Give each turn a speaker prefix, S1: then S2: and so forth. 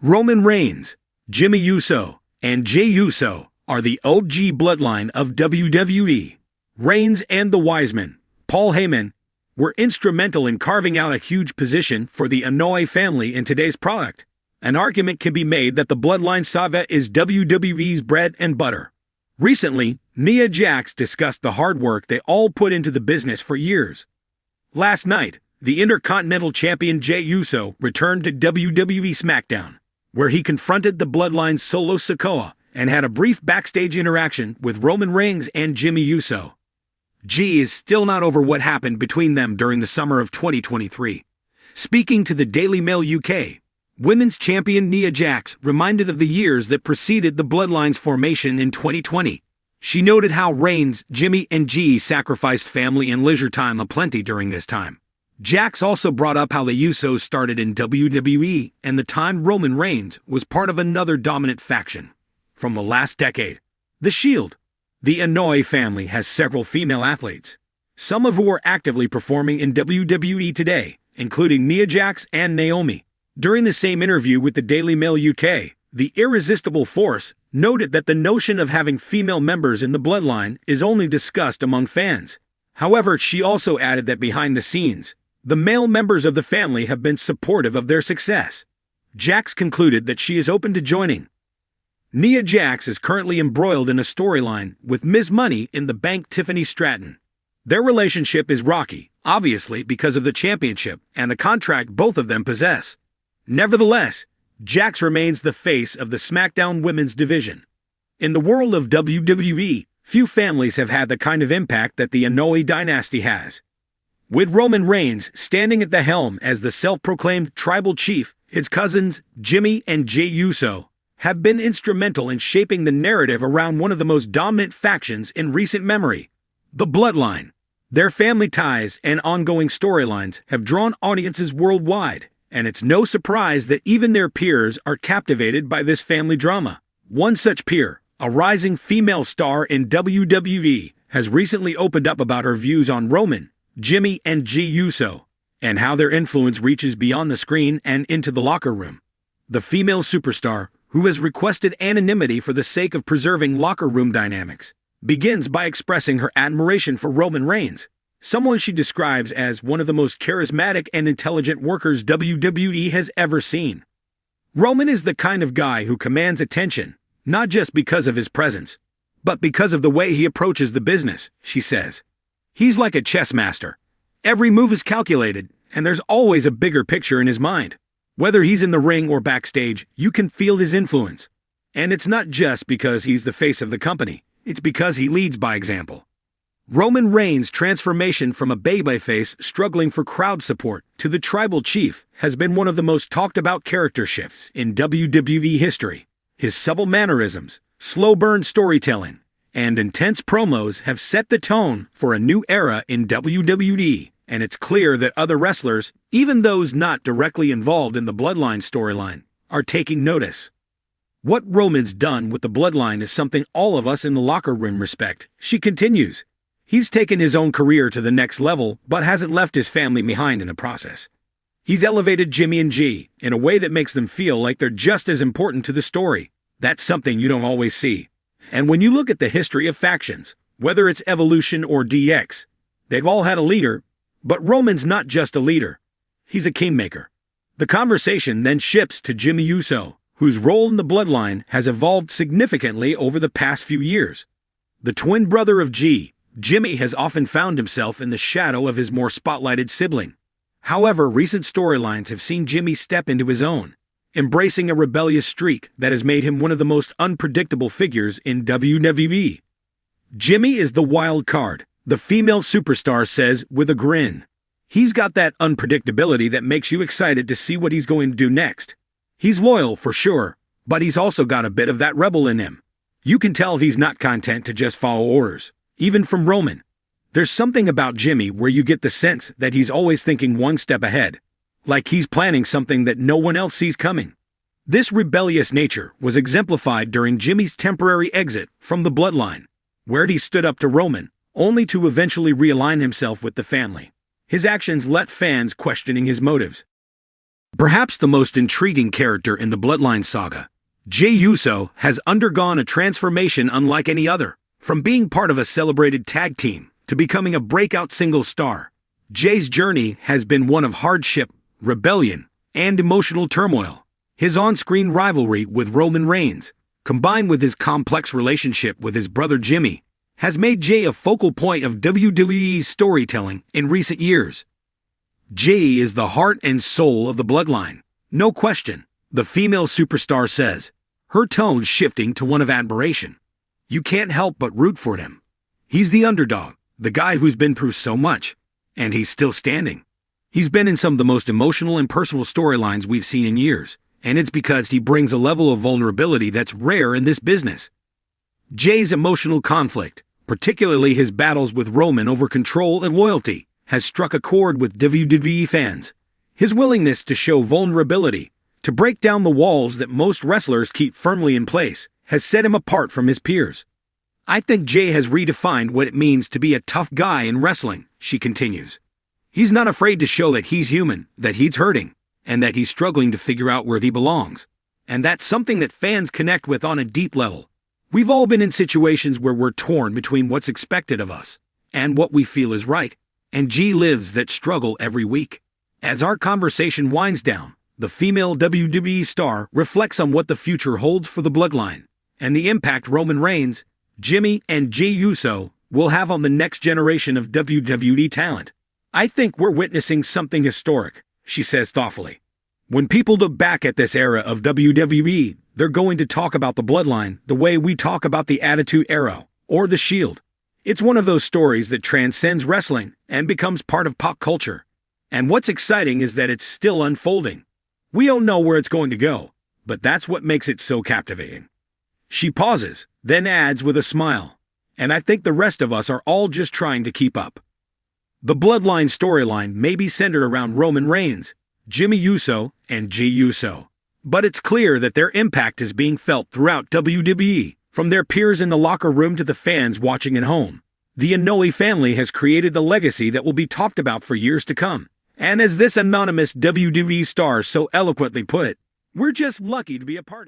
S1: Roman Reigns, Jimmy Uso, and Jey Uso are the OG bloodline of WWE. Reigns and the Wiseman, Paul Heyman, were instrumental in carving out a huge position for the Anoa'i family in today's product. An argument can be made that the bloodline saga is WWE's bread and butter. Recently, Nia Jax discussed the hard work they all put into the business for years. Last night, the Intercontinental Champion Jey Uso returned to WWE SmackDown, where he confronted the Bloodline's Solo Sikoa and had a brief backstage interaction with Roman Reigns and Jimmy Uso. Jey is still not over what happened between them during the summer of 2023. Speaking to the Daily Mail UK, Women's Champion Nia Jax reminded of the years that preceded the Bloodline's formation in 2020. She noted how Reigns, Jimmy, and Jey sacrificed family and leisure time aplenty during this time. Jax also brought up how the Usos started in WWE and the time Roman Reigns was part of another dominant faction from the last decade, The Shield. The Anoa'i family has several female athletes, some of who are actively performing in WWE today, including Nia Jax and Naomi. During the same interview with the Daily Mail UK, the Irresistible Force noted that the notion of having female members in the bloodline is only discussed among fans. However, she also added that behind the scenes, the male members of the family have been supportive of their success. Jax concluded that she is open to joining. Nia Jax is currently embroiled in a storyline with Ms. Money in the Bank Tiffany Stratton. Their relationship is rocky, obviously because of the championship and the contract both of them possess. Nevertheless, Jax remains the face of the SmackDown Women's division. In the world of WWE, few families have had the kind of impact that the Anoa'i dynasty has. With Roman Reigns standing at the helm as the self-proclaimed tribal chief, his cousins, Jimmy and Jey Uso, have been instrumental in shaping the narrative around one of the most dominant factions in recent memory, the Bloodline. Their family ties and ongoing storylines have drawn audiences worldwide, and it's no surprise that even their peers are captivated by this family drama. One such peer, a rising female star in WWE, has recently opened up about her views on Roman, Jimmy, and Jey Uso, and how their influence reaches beyond the screen and into the locker room. The female superstar, who has requested anonymity for the sake of preserving locker room dynamics, begins by expressing her admiration for Roman Reigns, someone she describes as one of the most charismatic and intelligent workers WWE has ever seen. Roman is the kind of guy who commands attention, not just because of his presence, but because of the way he approaches the business, she says. He's like a chess master. Every move is calculated, and there's always a bigger picture in his mind. Whether he's in the ring or backstage, you can feel his influence. And it's not just because he's the face of the company, it's because he leads by example. Roman Reigns' transformation from a babyface struggling for crowd support to the tribal chief has been one of the most talked about character shifts in WWE history. His subtle mannerisms, slow burn storytelling, and intense promos have set the tone for a new era in WWE, and it's clear that other wrestlers, even those not directly involved in the Bloodline storyline, are taking notice. What Roman's done with the Bloodline is something all of us in the locker room respect, she continues. He's taken his own career to the next level, but hasn't left his family behind in the process. He's elevated Jimmy and Jey in a way that makes them feel like they're just as important to the story. That's something you don't always see. And when you look at the history of factions, whether it's Evolution or DX, they've all had a leader, but Roman's not just a leader. He's a kingmaker. The conversation then shifts to Jimmy Uso, whose role in the Bloodline has evolved significantly over the past few years. The twin brother of Jey, Jimmy has often found himself in the shadow of his more spotlighted sibling. However, recent storylines have seen Jimmy step into his own, embracing a rebellious streak that has made him one of the most unpredictable figures in WWE. Jimmy is the wild card, the female superstar says with a grin. He's got that unpredictability that makes you excited to see what he's going to do next. He's loyal for sure, but he's also got a bit of that rebel in him. You can tell he's not content to just follow orders, even from Roman. There's something about Jimmy where you get the sense that he's always thinking one step ahead, like he's planning something that no one else sees coming. This rebellious nature was exemplified during Jimmy's temporary exit from the Bloodline, where he stood up to Roman, only to eventually realign himself with the family. His actions left fans questioning his motives. Perhaps the most intriguing character in the Bloodline saga, Jey Uso has undergone a transformation unlike any other. From being part of a celebrated tag team to becoming a breakout single star, Jey's journey has been one of hardship, rebellion, and emotional turmoil. His on-screen rivalry with Roman Reigns, combined with his complex relationship with his brother Jimmy, has made Jey a focal point of WWE's storytelling in recent years. Jey is the heart and soul of the Bloodline. No question, the female superstar says, her tone shifting to one of admiration. You can't help but root for him. He's the underdog, the guy who's been through so much, and he's still standing. He's been in some of the most emotional and personal storylines we've seen in years, and it's because he brings a level of vulnerability that's rare in this business. Jey's emotional conflict, particularly his battles with Roman over control and loyalty, has struck a chord with WWE fans. His willingness to show vulnerability, to break down the walls that most wrestlers keep firmly in place, has set him apart from his peers. I think Jey has redefined what it means to be a tough guy in wrestling, she continues. He's not afraid to show that he's human, that he's hurting, and that he's struggling to figure out where he belongs. And that's something that fans connect with on a deep level. We've all been in situations where we're torn between what's expected of us and what we feel is right, and Jey lives that struggle every week. As our conversation winds down, the female WWE star reflects on what the future holds for the Bloodline, and the impact Roman Reigns, Jimmy, and Jey Uso will have on the next generation of WWE talent. I think we're witnessing something historic, she says thoughtfully. When people look back at this era of WWE, they're going to talk about the Bloodline the way we talk about the Attitude Era or the Shield. It's one of those stories that transcends wrestling and becomes part of pop culture. And what's exciting is that it's still unfolding. We don't know where it's going to go, but that's what makes it so captivating. She pauses, then adds with a smile, and I think the rest of us are all just trying to keep up. The Bloodline storyline may be centered around Roman Reigns, Jimmy Uso, and Jey Uso, but it's clear that their impact is being felt throughout WWE, from their peers in the locker room to the fans watching at home. The Inoue family has created the legacy that will be talked about for years to come. And as this anonymous WWE star so eloquently put it, we're just lucky to be a part of it.